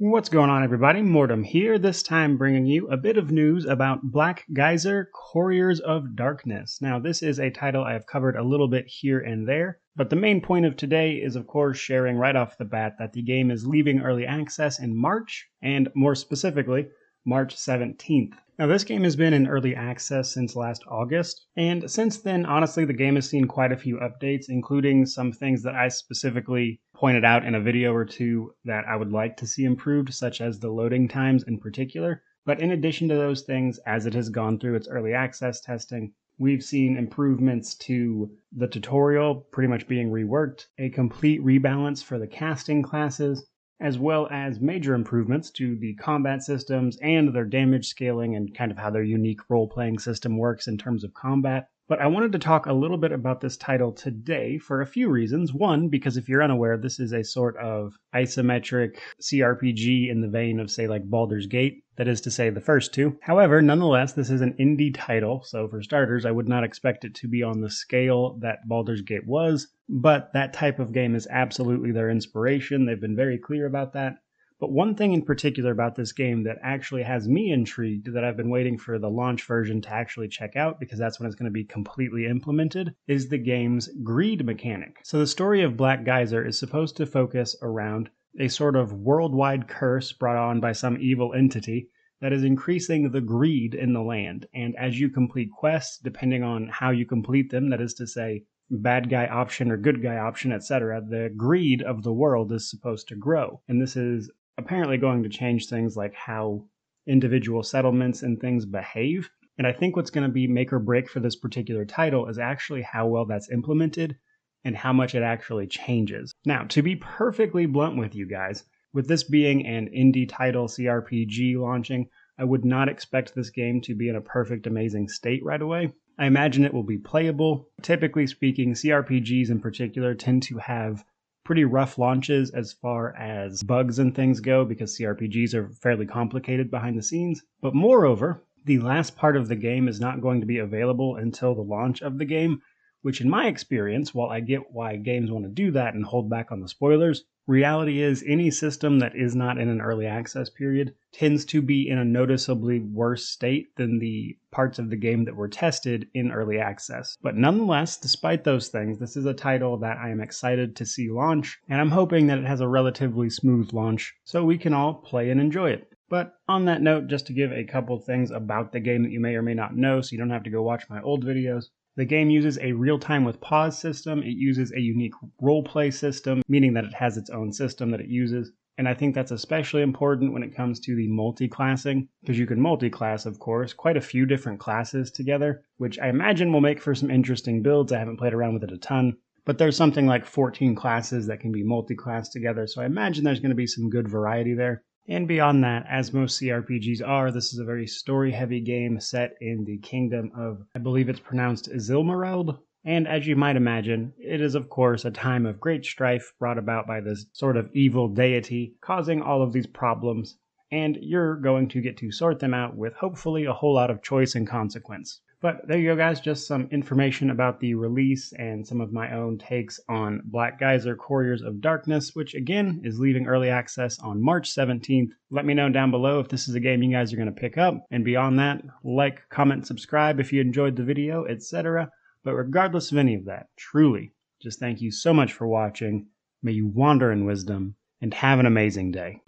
What's going on, everybody? Mortem here, this time bringing you a bit of news about Black Geyser, Couriers of Darkness. Now, this is a title I have covered a little bit here and there, but the main point of today is, of course, sharing right off the bat that the game is leaving early access in March, and more specifically, March 17th. Now, this game has been in early access since last August, and since then, honestly, the game has seen quite a few updates, including some things that I specifically pointed out in a video or two that I would like to see improved, such as the loading times in particular. But in addition to those things, as it has gone through its early access testing, we've seen improvements to the tutorial pretty much being reworked, a complete rebalance for the casting classes, as well as major improvements to the combat systems and their damage scaling and kind of how their unique role-playing system works in terms of combat. But I wanted to talk a little bit about this title today for a few reasons. One, because if you're unaware, this is a sort of isometric CRPG in the vein of, say, like Baldur's Gate. That is to say, the first two. However, nonetheless, this is an indie title, so for starters, I would not expect it to be on the scale that Baldur's Gate was, but that type of game is absolutely their inspiration. They've been very clear about that. But one thing in particular about this game that actually has me intrigued, that I've been waiting for the launch version to actually check out, because that's when it's going to be completely implemented, is the game's greed mechanic. So the story of Black Geyser is supposed to focus around a sort of worldwide curse brought on by some evil entity that is increasing the greed in the land. And as you complete quests, depending on how you complete them, that is to say, bad guy option or good guy option, etc., the greed of the world is supposed to grow. And this is apparently going to change things like how individual settlements and things behave. And I think what's going to be make or break for this particular title is actually how well that's implemented and how much it actually changes. Now, to be perfectly blunt with you guys, with this being an indie title CRPG launching, I would not expect this game to be in a perfect, amazing state right away. I imagine it will be playable. Typically speaking, CRPGs in particular tend to have pretty rough launches as far as bugs and things go, because CRPGs are fairly complicated behind the scenes. But moreover, the last part of the game is not going to be available until the launch of the game, which in my experience, while I get why games want to do that and hold back on the spoilers, reality is any system that is not in an early access period tends to be in a noticeably worse state than the parts of the game that were tested in early access. But nonetheless, despite those things, this is a title that I am excited to see launch, and I'm hoping that it has a relatively smooth launch so we can all play and enjoy it. But on that note, just to give a couple things about the game that you may or may not know so you don't have to go watch my old videos. The game uses a real-time with pause system. It uses a unique role-play system, meaning that it has its own system that it uses. And I think that's especially important when it comes to the multi-classing, because you can multi-class, of course, quite a few different classes together, which I imagine will make for some interesting builds. I haven't played around with it a ton, but there's something like 14 classes that can be multi-class together, so I imagine there's going to be some good variety there. And beyond that, as most CRPGs are, this is a very story-heavy game set in the kingdom of, I believe it's pronounced Izilmereld. And as you might imagine, it is of course a time of great strife brought about by this sort of evil deity causing all of these problems. And you're going to get to sort them out with hopefully a whole lot of choice and consequence. But there you go, guys, just some information about the release and some of my own takes on Black Geyser, Couriers of Darkness, which again is leaving early access on March 17th. Let me know down below if this is a game you guys are going to pick up. And beyond that, like, comment, subscribe if you enjoyed the video, etc. But regardless of any of that, truly, just thank you so much for watching. May you wander in wisdom and have an amazing day.